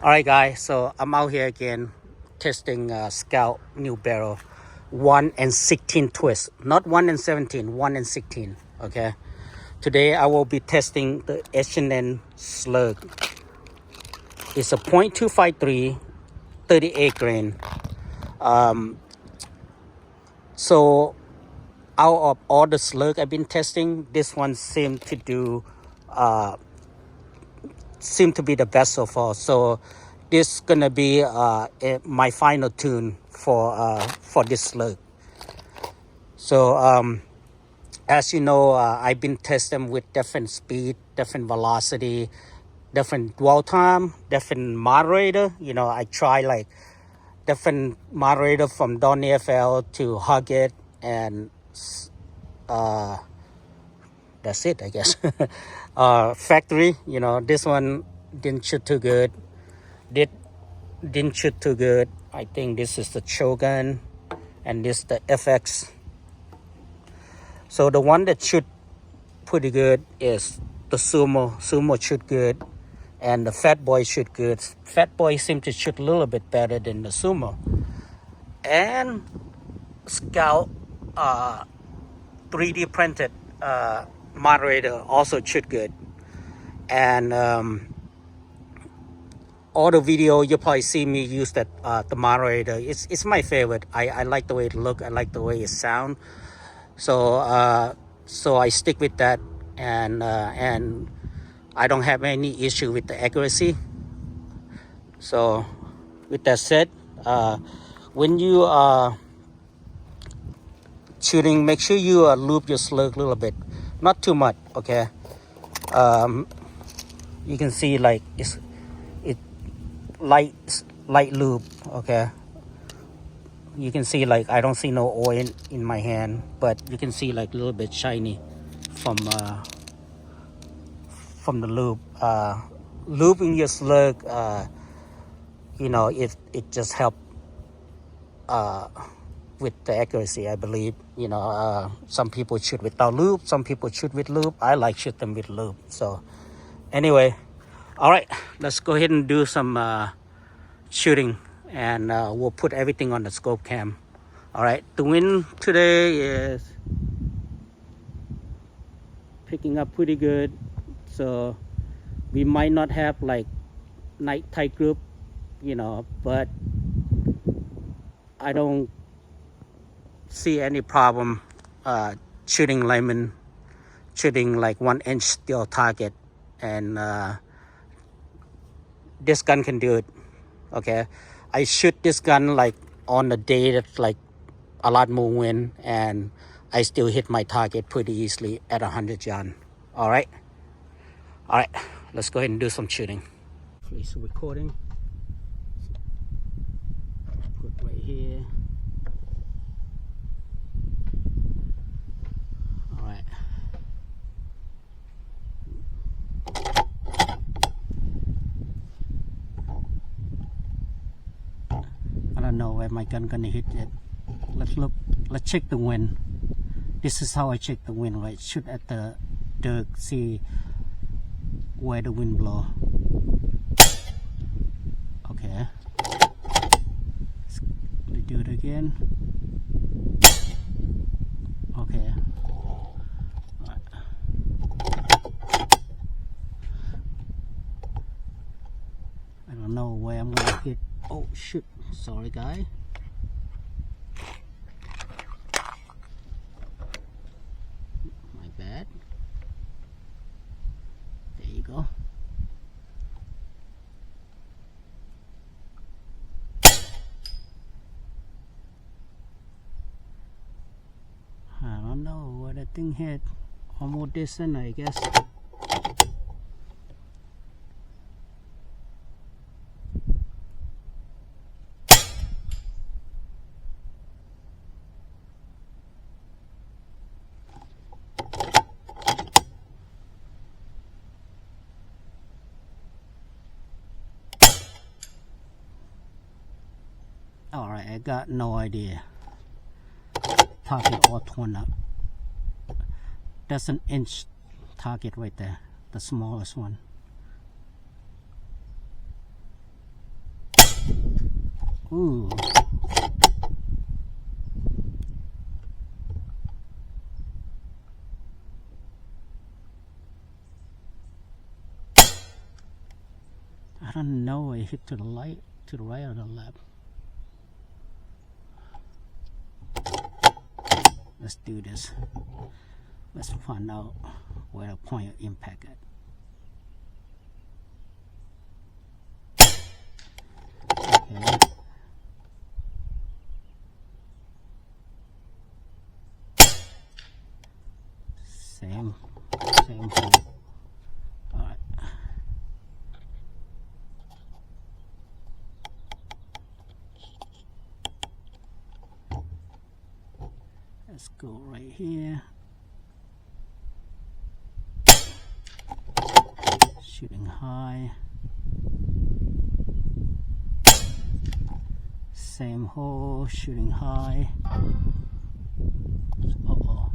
Alright guys, so I'm out here again testing Skout new barrel 1 and 16 twist, not 1 and 17, 1 and 16. Okay, today I will be testing the H&N Slug. It's a .253 38 grain. So out of all the Slug I've been testing, this one seemed to be the best so far. So this gonna be my final tune for this Slug. So as you know, I've been testing with different speed, different velocity, different dwell time, different moderator. You know, I try like different moderator from Don AFL to Hug It, and that's it, I guess. Factory, you know, this one didn't shoot too good. Didn't shoot too good. I think this is the Shogun, and this the FX. So the one that shoot pretty good is the Sumo. Sumo shoot good, and the Fat Boy shoot good. Fat Boy seemed to shoot a little bit better than the Sumo. And Skout 3D printed moderator also shoot good. And all the video you probably see me use that the moderator. It's my favorite. I like the way it look. I like the way it sound. So so I stick with that, and I don't have any issue with the accuracy. So with that said, when you are shooting, make sure you loop your slug a little bit, not too much. Okay, you can see like it light loop. Okay, you can see like I don't see no oil in my hand, but you can see like a little bit shiny from the loop. Looping your slug, you know, it just help with the accuracy, I believe. You know, some people shoot without loop, some people shoot with loop. I like shoot them with loop. So anyway, all right, let's go ahead and do some shooting, and we'll put everything on the scope cam. All right, the wind today is picking up pretty good, so we might not have like night tight group, you know, but I don't see any problem shooting layman, shooting like 1-inch steel target, and this gun can do it. Okay, I shoot this gun like on the day that's like a lot more wind, and I still hit my target pretty easily at 100 yards. All right, let's go ahead and do some shooting. Please recording. Put right here. All right. I don't know where my gun gonna hit it. Let's look. Let's check the wind. This is how I check the wind, right? Shoot at the dirt, see where the wind blow. Okay. Let's do it again. Okay. Right. I don't know where I'm gonna hit. Oh shoot! Sorry, guy. My bad. There you go. I don't know where that thing hit. Almost distant, I guess. Alright, I got no idea. Target all torn up. That's an inch target right there, the smallest one. Ooh. I don't know, it hit to the right or the left. Let's do this. Let's find out where the point of impact at. Okay. Same hole. Alright. Let's go right here. Shooting high. Same hole, shooting high. Uh-oh.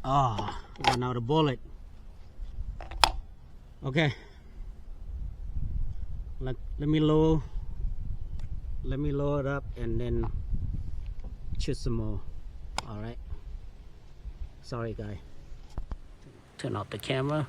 Ah, run out of bullet. Okay. Let me load it up and then shoot some more. All right. Sorry, guy. Turn off the camera.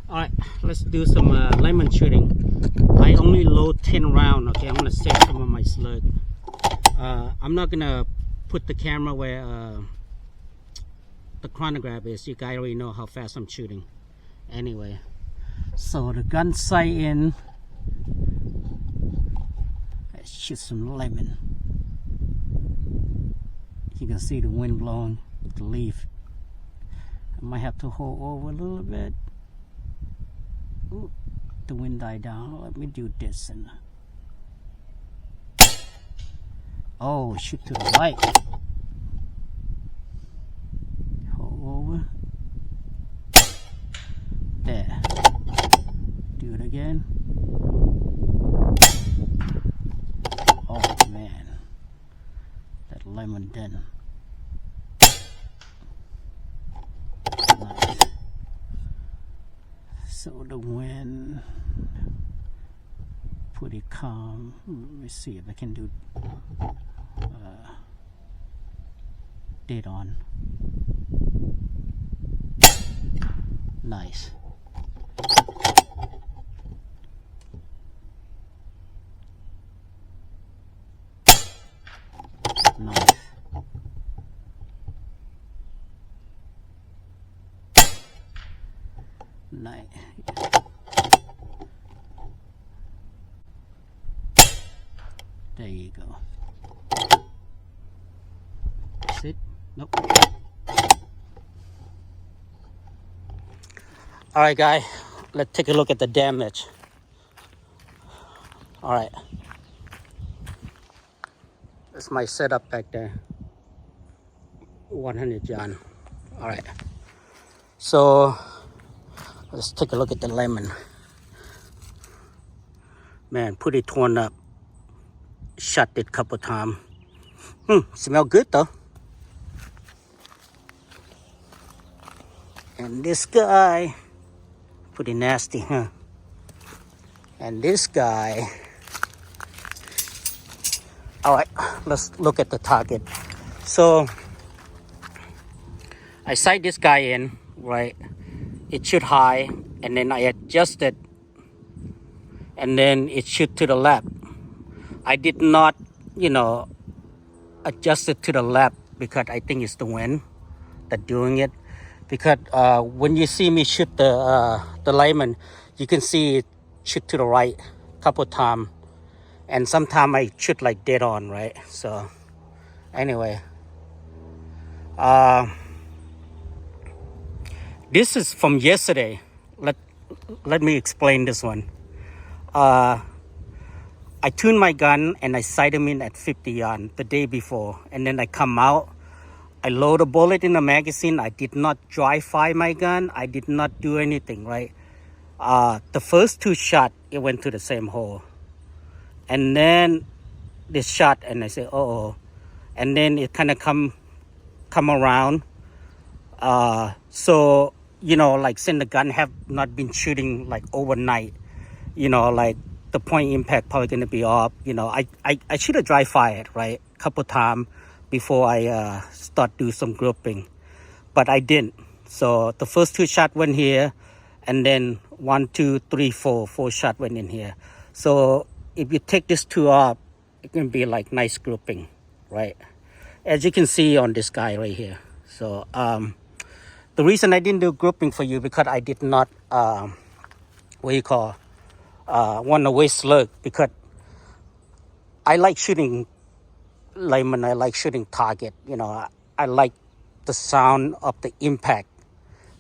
All right, let's do some lemon shooting. I only load 10 rounds. Okay, I'm gonna save some of my slug. I'm not gonna put the camera where the chronograph is. You guys already know how fast I'm shooting. Anyway, so the gun sight in. Let's shoot some lemon. You can see the wind blowing the leaf. I might have to hold over a little bit. Ooh, the wind died down. Let me do this and oh, shoot to the right. Hold over. There. Do it again. Oh man, that lemon didn't. Nice. So the wind pretty calm. Let me see if I can do dead on. Nice. Nice. Nice. There you go. That's it. Nope. All right, guys. Let's take a look at the damage. All right. That's my setup back there. 100 yarn. All right. So let's take a look at the lemon. Man, pretty torn up. Shot it a couple times. Smell good though. And this guy, pretty nasty, huh? And this guy. All right, let's look at the target. So I sight this guy in, right? It shoot high, and then I adjust it, and then it shoot to the left. I did not, adjust it to the left because I think it's the wind that doing it. Because when you see me shoot the lemon, you can see it shoot to the right a couple times, and sometimes I shoot like dead on, right? So anyway, this is from yesterday. Let me explain this one. I tuned my gun and I sight him in at 50 yards the day before, and then I come out. I load a bullet in the magazine. I did not dry fire my gun. I did not do anything, right? The first 2 shots, it went to the same hole. And then this shot, and I say, oh. And then it kind of come around. So, you know, like since the gun have not been shooting like overnight, you know, like the point impact probably going to be off. You know, I should have dry fired, right? A couple times before I start do some grouping. But I didn't. So the first 2 shots went here. And then 1, 2, 3, 4 shots went in here. So if you take this 2 off, it can be like nice grouping, right? As you can see on this guy right here. So the reason I didn't do grouping for you because I did not want to waste slug, because I like shooting lineman. I like shooting target. You know, I like the sound of the impact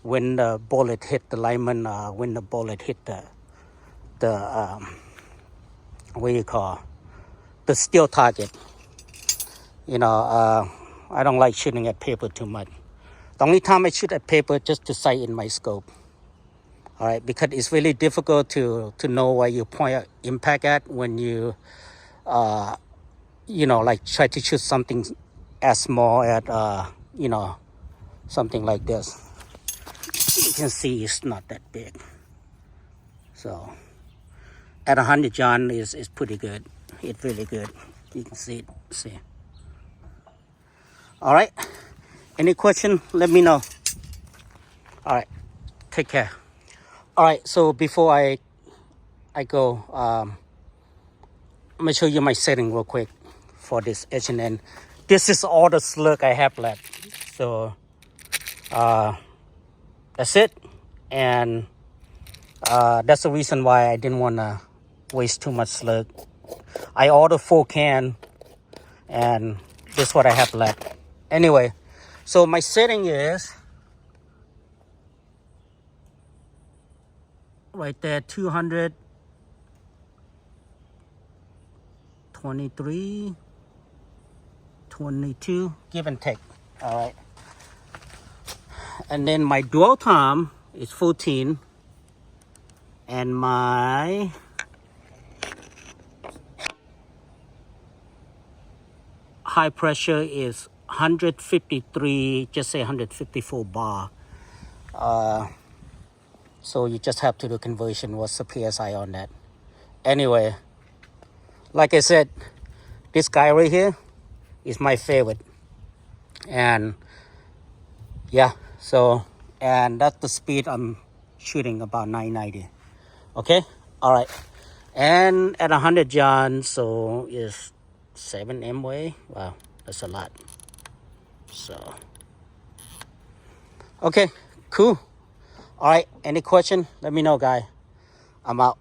when the bullet hit the lineman, when the bullet hit the the steel target. You know, I don't like shooting at paper too much. The only time I shoot at paper just to sight in my scope. All right, because it's really difficult to know where you point impact at when you, you know, like try to shoot something as small as, you know, something like this. You can see it's not that big. So at 100 yards is pretty good. It's really good. You can see it. See. All right. Any question? Let me know. All right. Take care. All right. So before I go, I'm gonna show you my setting real quick for this H&N. This is all the slug I have left. So that's it. And that's the reason why I didn't want to waste too much slug. I ordered 4 cans, and this is what I have left. Anyway, so my setting is right there, 223, 22, give and take. All right. And then my dwell time is 14. And my high pressure is 153, just say 154 bar. So you just have to do conversion. What's the PSI on that? Anyway, like I said, this guy right here is my favorite. And yeah, so, and that's the speed I'm shooting, about 990. Okay, all right. And at 100 yards, so is 7 MWA. Wow, that's a lot. So, okay, cool. All right, any question? Let me know, guy. I'm out.